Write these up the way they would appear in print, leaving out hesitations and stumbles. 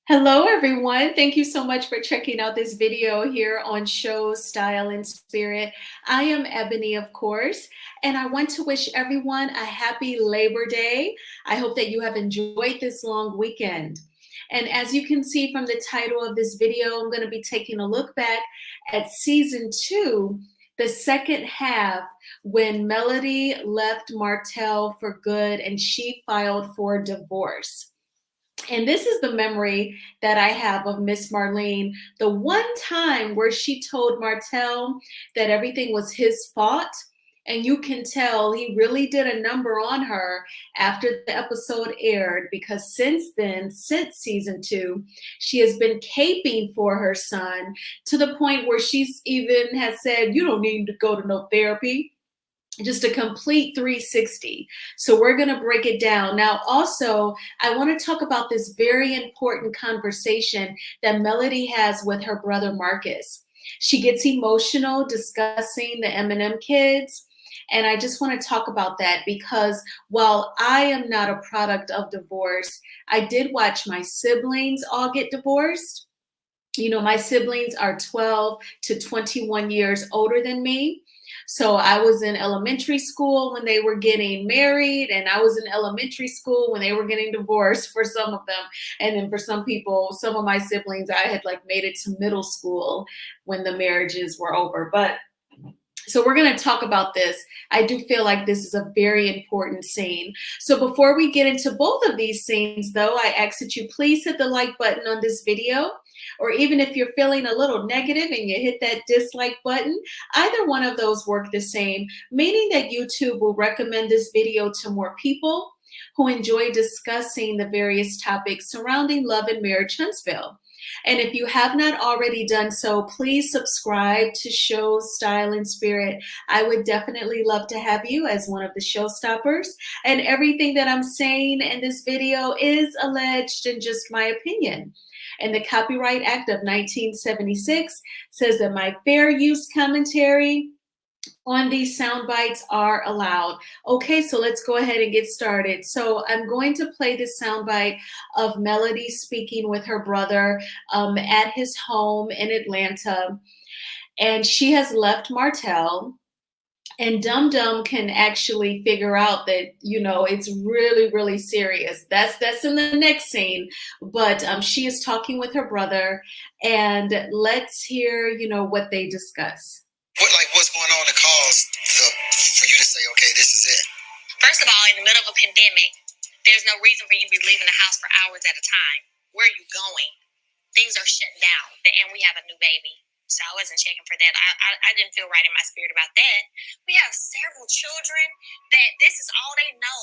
Hello, everyone. Thank you so much for checking out this video here on Show Style and Spirit. I am Ebony, of course, and I want to wish everyone a happy Labor Day. I hope that you have enjoyed this long weekend. And as you can see from the title of this video, I'm going to be taking a look back at season 2, the second half, when Melody left Martell for good and she filed for divorce. And this is the memory that I have of Miss Marlene. The one time where she told Martell that everything was his fault. And you can tell he really did a number on her after the episode aired, because since then, since season 2, she has been caping for her son to the point where she's even has said, "You don't need to go to no therapy." Just a complete 360. So we're going to break it down. Now, also, I want to talk about this very important conversation that Melody has with her brother Marcus. She gets emotional discussing the Eminem kids. And I just want to talk about that because while I am not a product of divorce, I did watch my siblings all get divorced. You know, my siblings are 12 to 21 years older than me. So I was in elementary school when they were getting married, and I was in elementary school when they were getting divorced for some of them. And then for some people, some of my siblings, I had like made it to middle school when the marriages were over. But so we're going to talk about this. I do feel like this is a very important scene. So before we get into both of these scenes, though, I ask that you please hit the like button on this video, or even if you're feeling a little negative and you hit that dislike button, either one of those work the same, meaning that YouTube will recommend this video to more people who enjoy discussing the various topics surrounding Love and Marriage Huntsville. And if you have not already done so, please subscribe to Show Style and Spirit. I would definitely love to have you as one of the showstoppers. And everything that I'm saying in this video is alleged and just my opinion. And the Copyright Act of 1976 says that my fair use commentary on these sound bites are allowed. Okay, so let's go ahead and get started. So I'm going to play this sound bite of Melody speaking with her brother at his home in Atlanta. And she has left Martell. And Dum Dum can actually figure out that, you know, it's really, really serious. That's in the next scene. But she is talking with her brother. And let's hear, you know, what they discuss. What's going on to cause for you to say, okay, this is it? First of all, in the middle of a pandemic, there's no reason for you to be leaving the house for hours at a time. Where are you going? Things are shut down, and we have a new baby. So I wasn't checking for that. I didn't feel right in my spirit about that. We have several children that this is all they know.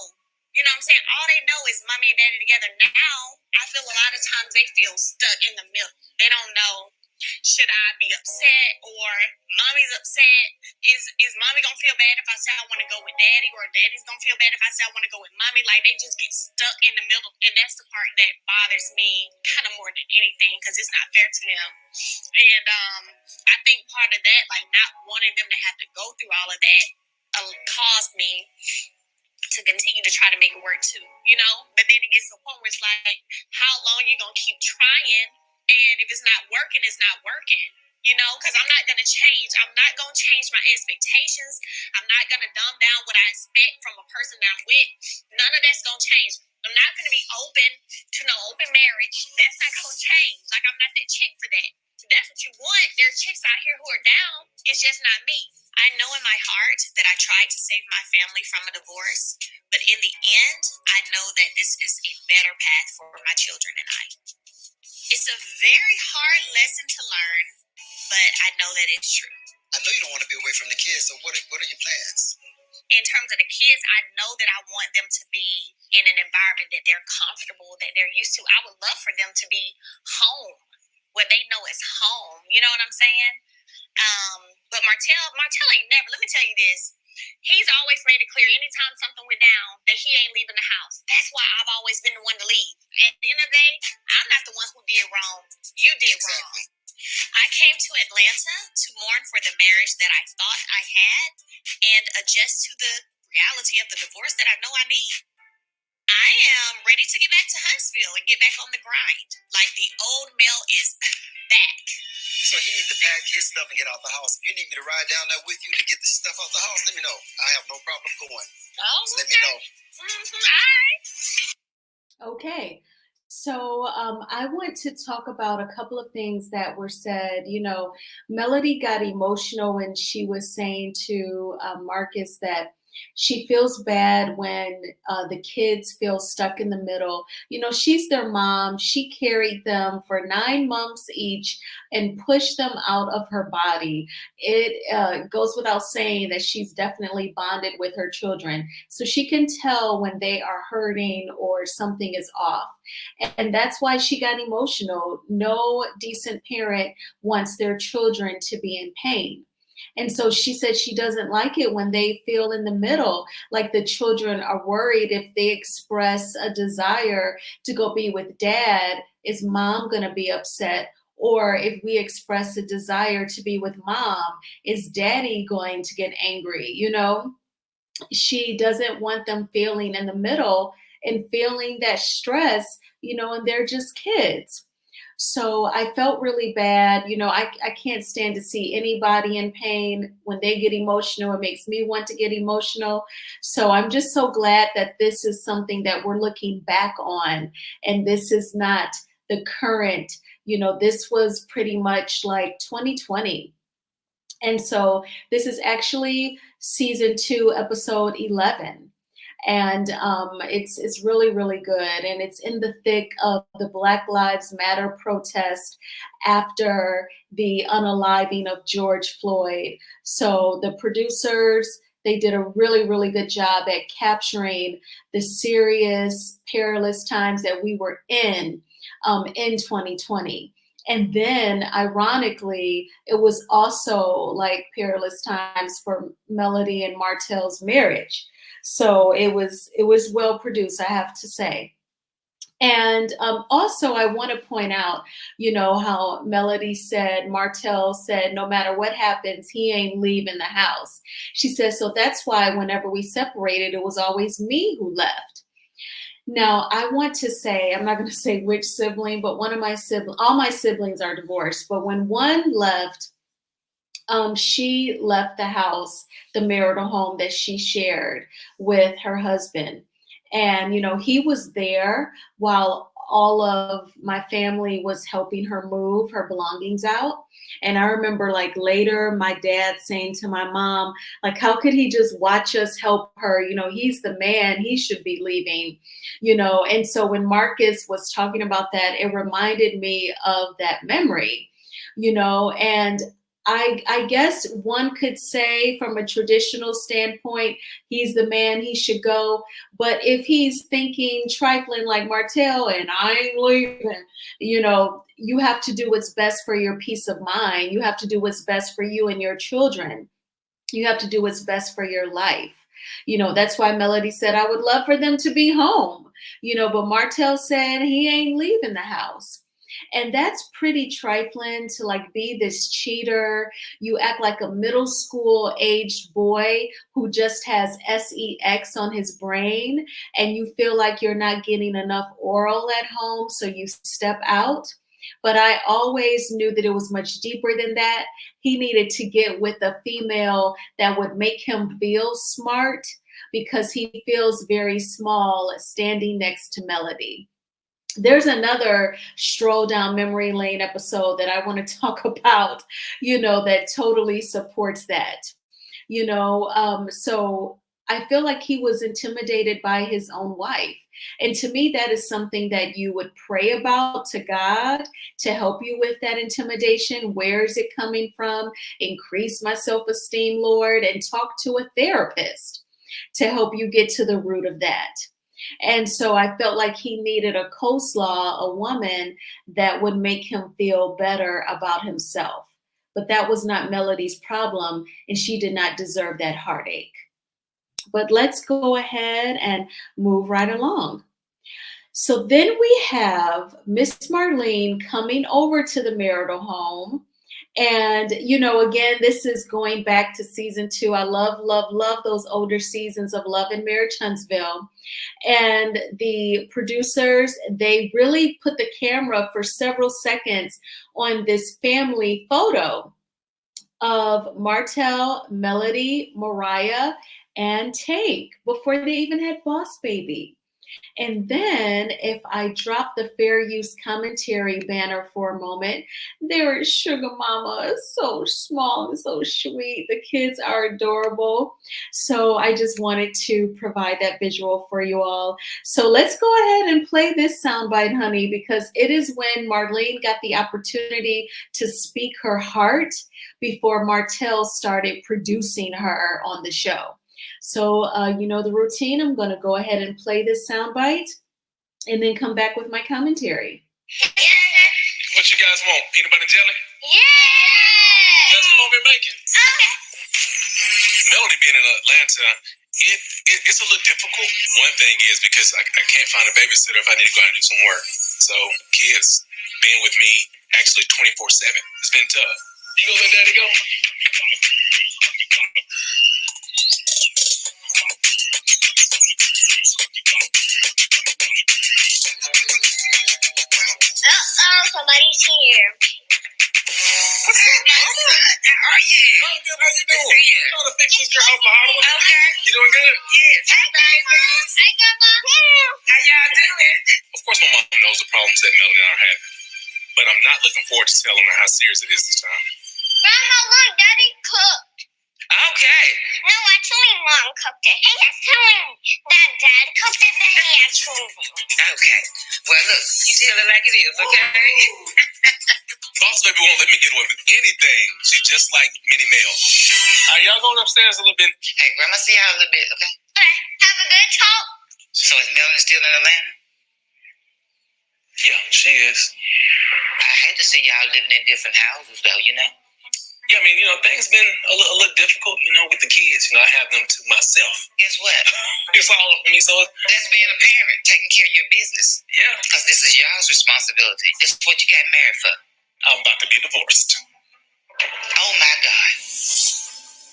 You know what I'm saying? All they know is mommy and daddy together. Now, I feel a lot of times they feel stuck in the middle. They don't know, should I be upset or mommy's upset? Is mommy gonna feel bad if I say I want to go with daddy, or daddy's gonna feel bad if I say I want to go with mommy? Like, they just get stuck in the middle, and that's the part that bothers me kind of more than anything, because it's not fair to them. And I think part of that, like not wanting them to have to go through all of that, caused me to continue to try to make it work too, you know? But then it gets to a point where it's like, how long you gonna keep trying? And if it's not working, it's not working, you know? Because I'm not gonna change. I'm not gonna change my expectations. I'm not gonna dumb down what I expect from a person that I'm with. None of that's gonna change. I'm not gonna be open to no open marriage. That's not gonna change. Like, I'm not that chick for that. If that's what you want, there are chicks out here who are down. It's just not me. I know in my heart that I tried to save my family from a divorce, but in the end, I know that this is a better path for my children and I. It's a very hard lesson to learn, but I know that it's true. I know you don't want to be away from the kids, so what are your plans? In terms of the kids, I know that I want them to be in an environment that they're comfortable, that they're used to. I would love for them to be home, where they know it's home. You know what I'm saying? But Martell ain't never, let me tell you this. He's always made it clear anytime something went down that he ain't leaving the house. That's why I've always been the one to leave. At the end of the day, I'm not the one who did wrong. You did wrong. I came to Atlanta to mourn for the marriage that I thought I had and adjust to the reality of the divorce that I know I need. I am ready to get back to Huntsville and get back on the grind. Like the pack his stuff and get out the house. If you need me to ride down there with you to get the stuff out the house, let me know. I have no problem going. Oh, Just let me know. All right. Okay. So I want to talk about a couple of things that were said. Melody got emotional when she was saying to Marcus that she feels bad when the kids feel stuck in the middle. She's their mom. She carried them for 9 months each and pushed them out of her body. It goes without saying that she's definitely bonded with her children. So she can tell when they are hurting or something is off. And that's why she got emotional. No decent parent wants their children to be in pain. And so she said she doesn't like it when they feel in the middle, like the children are worried if they express a desire to go be with dad, is mom going to be upset? Or if we express a desire to be with mom, is daddy going to get angry? She doesn't want them feeling in the middle and feeling that stress, and they're just kids. So I felt really bad. I can't stand to see anybody in pain. When they get emotional, it makes me want to get emotional. So I'm just so glad that this is something that we're looking back on. And this is not the current, this was pretty much like 2020. And so this is actually season 2, episode 11. And it's really, really good. And it's in the thick of the Black Lives Matter protest after the unaliving of George Floyd. So the producers, they did a really, really good job at capturing the serious, perilous times that we were in 2020. And then, ironically, it was also like perilous times for Melody and Martell's marriage. So it was well produced, I have to say. And also, I want to point out, how Melody said, Martell said, no matter what happens, he ain't leaving the house. She says, so that's why whenever we separated, it was always me who left. Now, I want to say, I'm not going to say which sibling, but one of my siblings, all my siblings are divorced, but when one left, she left the house, the marital home that she shared with her husband. And, he was there while all of my family was helping her move her belongings out. And I remember like later my dad saying to my mom, like, how could he just watch us help her? He's the man, he should be leaving, And so when Marcus was talking about that, it reminded me of that memory, and I guess one could say from a traditional standpoint, he's the man, he should go. But if he's thinking trifling like Martell and I ain't leaving, you have to do what's best for your peace of mind. You have to do what's best for you and your children. You have to do what's best for your life. That's why Melody said, I would love for them to be home, but Martell said he ain't leaving the house. And that's pretty trifling to like be this cheater. You act like a middle school aged boy who just has sex on his brain and you feel like you're not getting enough oral at home, so you step out. But I always knew that it was much deeper than that. He needed to get with a female that would make him feel smart because he feels very small standing next to Melody. There's another stroll down memory lane episode that I want to talk about, that totally supports that, so I feel like he was intimidated by his own wife. And to me, that is something that you would pray about to God to help you with that intimidation. Where is it coming from? Increase my self-esteem, Lord, and talk to a therapist to help you get to the root of that. And so I felt like he needed a coleslaw, a woman that would make him feel better about himself. But that was not Melody's problem, and she did not deserve that heartache. But let's go ahead and move right along. So then we have Miss Marlene coming over to the marital home, And, you know, again, this is going back to season 2. I love, love, love those older seasons of Love and Marriage Huntsville. And the producers, they really put the camera for several seconds on this family photo of Martell, Melody, Mariah, and Tank before they even had Boss Baby. And then if I drop the fair use commentary banner for a moment, there is Sugar Mama, so small and so sweet. The kids are adorable. So I just wanted to provide that visual for you all. So let's go ahead and play this soundbite, honey, because it is when Marlene got the opportunity to speak her heart before Martell started producing her on the show. So you know the routine. I'm going to go ahead and play this soundbite and then come back with my commentary. What you guys want? Peanut butter and jelly? Yeah. Let's come over and make it. Okay. Melody being in Atlanta, it's a little difficult. One thing is because I can't find a babysitter if I need to go out and do some work. So kids being with me actually 24/7. It's been tough. You gonna let daddy go? Somebody's here. What's up, mama? How are you? I'm good. How you doing? See ya. Trying to fix this girl bottle. Okay. You doing good? Yes. Hey, babies. Hey, Grandma. How y'all doing? Of course, my mom knows the problems that Melody and I are having, but I'm not looking forward to telling her how serious it is this time. Grandma, look, Daddy cooked. Okay. No, actually, Mom cooked it. Hey, just telling that Dad cooked it, then he actually did. Okay. Well, look, you tell it like it is, okay? Boss baby won't let me get away with anything. She's just like Minnie Mel. All right, y'all going upstairs a little bit. Hey, Grandma, see y'all a little bit, okay? Okay. Have a good talk. So is Melanie still in Atlanta? Yeah, she is. I hate to see y'all living in different houses, though, you know? Yeah, I mean, you know, things been a little difficult, you know, with the kids. You know, I have them to myself. Guess what? It's all on me, so That's being a parent, taking care of your business. yeah, Because this is y'all's responsibility. This is what you got married for. I'm about to be divorced. Oh, my God.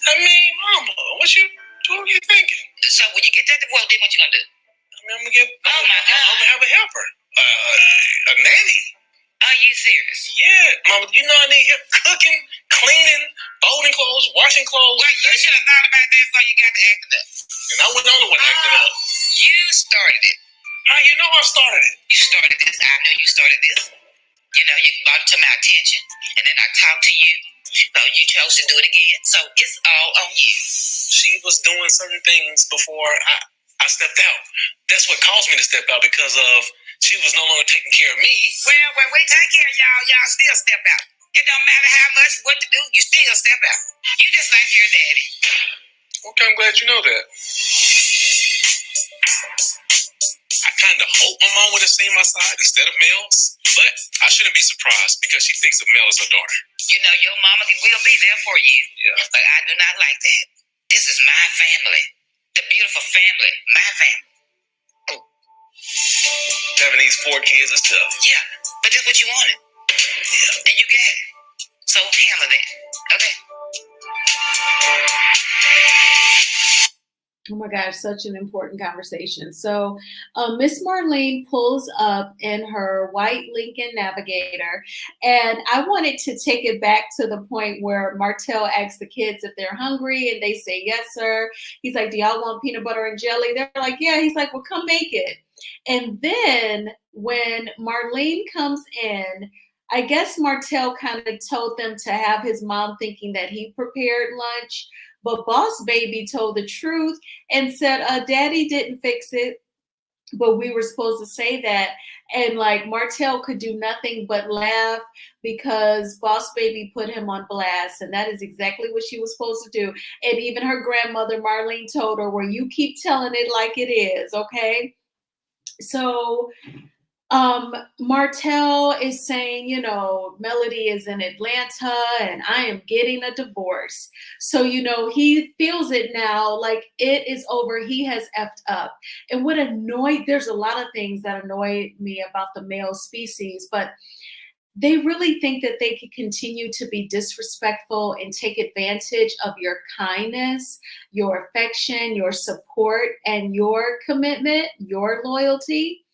I mean, mama, what are you thinking? So when you get that divorce, then what you gonna do? I mean, I'm gonna Oh, my God. I'm gonna have a helper, a nanny. Are you serious? Yeah, mama, you know I need help cooking, cleaning, folding clothes, washing clothes. Well, you should have thought about that before you got to acting up. And I wasn't the only one acting up. You started it. How you know I started it? You started this. I know you started this. You know, you brought it to my attention, and then I talked to you. So you chose to do it again. So it's all on you. She was doing certain things before I stepped out. That's what caused me to step out because of she was no longer taking care of me. Well, when we take care of y'all, y'all still step out. It don't matter how much, what to do, you still step out. You just like your daddy. Okay, I'm glad you know that. I kind of hope my mom would have seen my side instead of Mel's, but I shouldn't be surprised because she thinks of Mel as her daughter. You know, your mama will be there for you. Yeah. But I do not like that. This is my family. The beautiful family. My family. Having these 4 kids is tough. Yeah, but this is what you wanted. Yeah. And you got it. So handle that. Okay? Oh my gosh, such an important conversation. So Miss Marlene pulls up in her white Lincoln Navigator, and I wanted to take it back to the point where Martell asks the kids if they're hungry, and they say, yes, sir. He's like, do y'all want peanut butter and jelly? They're like, yeah. He's like, well, come make it. And then when Marlene comes in, I guess Martell kind of told them to have his mom thinking that he prepared lunch. But Boss Baby told the truth and said, Daddy didn't fix it, but we were supposed to say that. And like Martell could do nothing but laugh because Boss Baby put him on blast. And that is exactly what she was supposed to do. And even her grandmother, Marlene, told her, well, you keep telling it like it is, okay? So Martell is saying, you know, Melody is in Atlanta and I am getting a divorce. So, you know, he feels it now like it is over. He has effed up. And there's a lot of things that annoy me about the male species, but they really think that they can continue to be disrespectful and take advantage of your kindness, your affection, your support, and your commitment, your loyalty.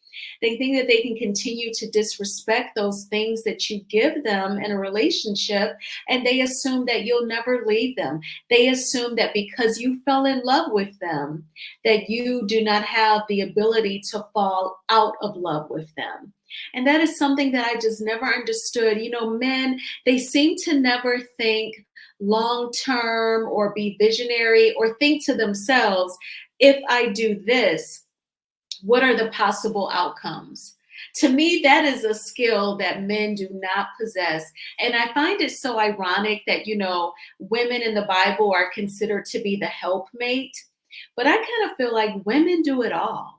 They think that they can continue to disrespect those things that you give them in a relationship, and they assume that you'll never leave them. They assume that because you fell in love with them, that you do not have the ability to fall out of love with them. And that is something that I just never understood. You know, men, they seem to never think long term or be visionary or think to themselves, if I do this, what are the possible outcomes? To me, that is a skill that men do not possess. And I find it so ironic that, you know, women in the Bible are considered to be the helpmate, but I kind of feel like women do it all.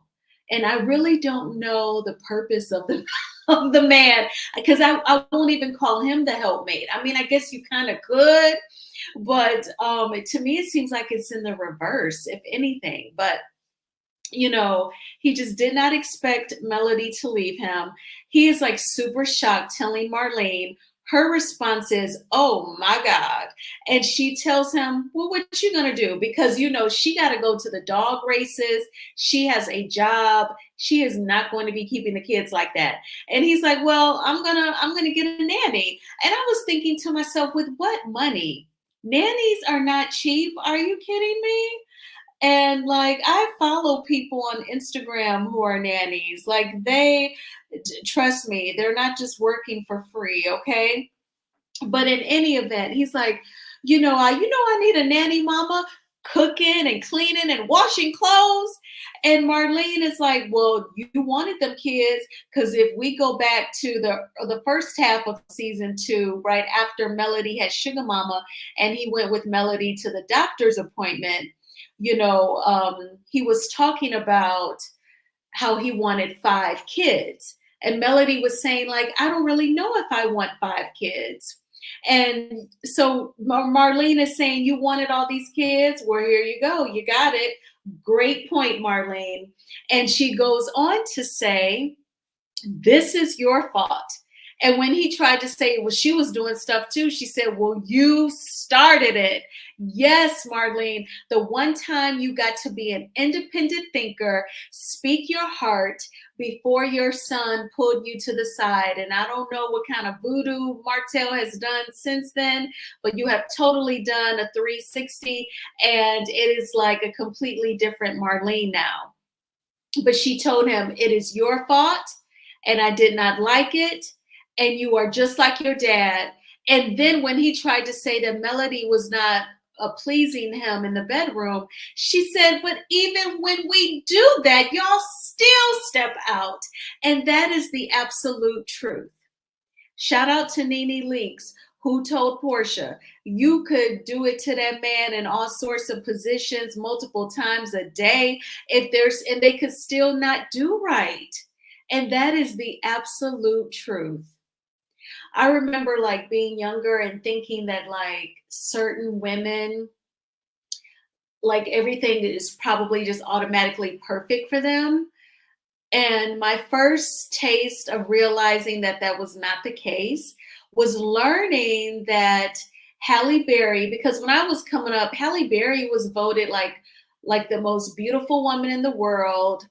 And I really don't know the purpose of the of the man, because I won't even call him the helpmate. I mean, I guess you kind of could, but to me, it seems like it's in the reverse, if anything. But you know, he just did not expect Melody to leave him. He is like super shocked, telling Marlene. Her response is, "Oh my God." And she tells him, "Well, what you gonna do?" Because, you know, she got to go to the dog races. She has a job. She is not going to be keeping the kids like that. And he's like, "Well, I'm gonna get a nanny." And I was thinking to myself, with what money? Nannies are not cheap. Are you kidding me? And like, I follow people on Instagram who are nannies. Like, trust me, they're not just working for free, okay? But in any event, he's like, I need a nanny, mama, cooking and cleaning and washing clothes. And Marlene is like, well, you wanted them kids, because if we go back to the first half of season 2, right after Melody had sugar mama, and he went with Melody to the doctor's appointment, he was talking about how he wanted 5 kids. And Melody was saying, like, I don't really know if I want 5 kids. And so Marlene is saying, you wanted all these kids? Well, here you go. You got it. Great point, Marlene. And she goes on to say, this is your fault. And when he tried to say, well, she was doing stuff too, she said, well, you started it. Yes, Marlene, the one time you got to be an independent thinker, speak your heart before your son pulled you to the side. And I don't know what kind of voodoo Martell has done since then, but you have totally done a 360, and it is like a completely different Marlene now. But she told him, it is your fault, and I did not like it, and you are just like your dad. And then when he tried to say that Melody was not pleasing him in the bedroom, she said, but even when we do that, y'all still step out. And that is the absolute truth. Shout out to Nene Leakes, who told Portia, you could do it to that man in all sorts of positions multiple times a day, and they could still not do right. And that is the absolute truth. I remember like being younger and thinking that like certain women, like everything is probably just automatically perfect for them. And my first taste of realizing that that was not the case was learning that Halle Berry, because when I was coming up, Halle Berry was voted like the most beautiful woman in the world.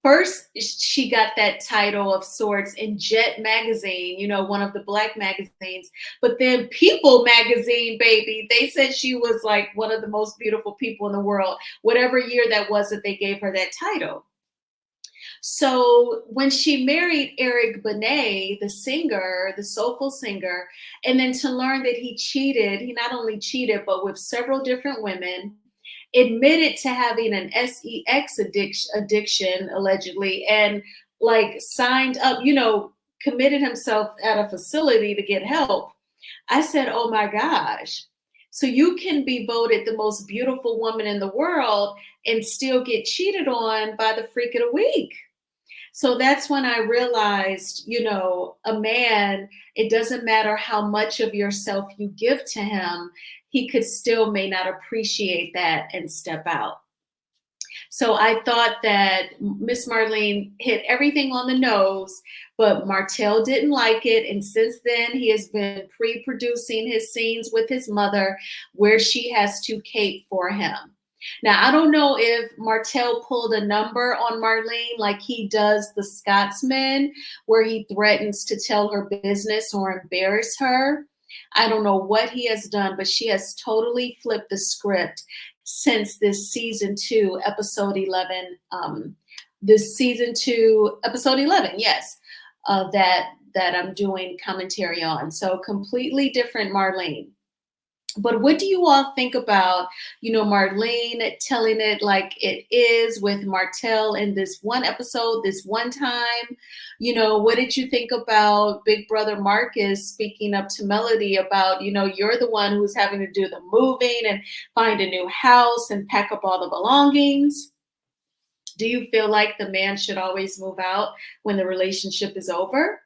First, she got that title of sorts in Jet magazine, one of the Black magazines. But then People magazine, baby, they said she was like one of the most beautiful people in the world, whatever year that was that they gave her that title. So when she married Eric Benet, the singer, the soulful singer, and then to learn that he not only cheated, but with several different women, admitted to having an sex addiction allegedly, and like signed up, committed himself at a facility to get help. I said, oh my gosh. So you can be voted the most beautiful woman in the world and still get cheated on by the freak of the week. So that's when I realized, a man, it doesn't matter how much of yourself you give to him, he could still may not appreciate that and step out. So I thought that Miss Marlene hit everything on the nose, but Martell didn't like it. And since then, he has been pre-producing his scenes with his mother where she has to cape for him. Now, I don't know if Martell pulled a number on Marlene like he does the Scotsman, where he threatens to tell her business or embarrass her. I don't know what he has done, but she has totally flipped the script since this season 2, episode 11. This season 2, episode 11, yes, that I'm doing commentary on. So completely different Marlene. But what do you all think about, Marlene telling it like it is with Martell in this one episode, this one time? What did you think about Big Brother Marcus speaking up to Melody about, you're the one who's having to do the moving and find a new house and pack up all the belongings? Do you feel like the man should always move out when the relationship is over?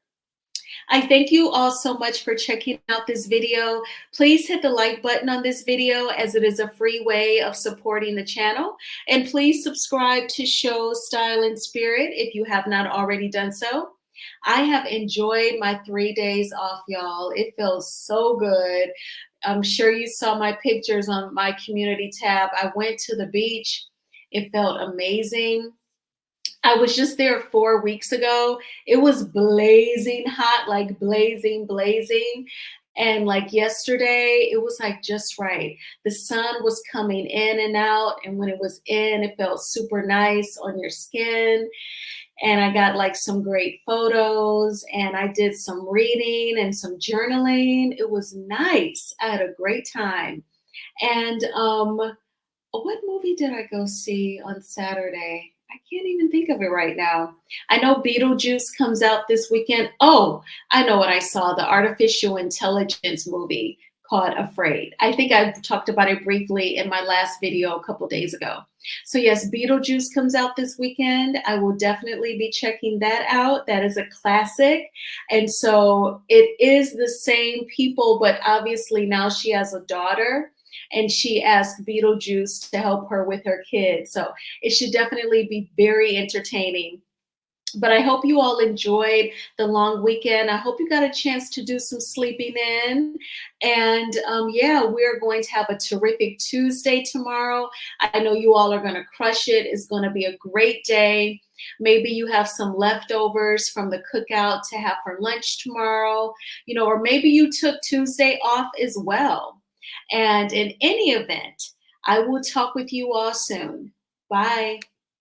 I thank you all so much for checking out this video. Please hit the like button on this video as it is a free way of supporting the channel. And please subscribe to Show Style and Spirit if you have not already done so. I have enjoyed my 3 days off, y'all. It feels so good. I'm sure you saw my pictures on my community tab. I went to the beach. It felt amazing. I was just there 4 weeks ago. It was blazing hot, like blazing. And like yesterday, it was like just right. The sun was coming in and out. And when it was in, it felt super nice on your skin. And I got like some great photos and I did some reading and some journaling. It was nice. I had a great time. And what movie did I go see on Saturday? I can't even think of it right now. I know Beetlejuice comes out this weekend. Oh, I know what I saw, the artificial intelligence movie called Afraid. I think I talked about it briefly in my last video a couple days ago. So yes, Beetlejuice comes out this weekend. I will definitely be checking that out. That is a classic. And so it is the same people, but obviously now she has a daughter. And she asked Beetlejuice to help her with her kids. So it should definitely be very entertaining. But I hope you all enjoyed the long weekend. I hope you got a chance to do some sleeping in. And yeah, we're going to have a terrific Tuesday tomorrow. I know you all are going to crush it. It's going to be a great day. Maybe you have some leftovers from the cookout to have for lunch tomorrow, or maybe you took Tuesday off as well. And in any event, I will talk with you all soon. Bye.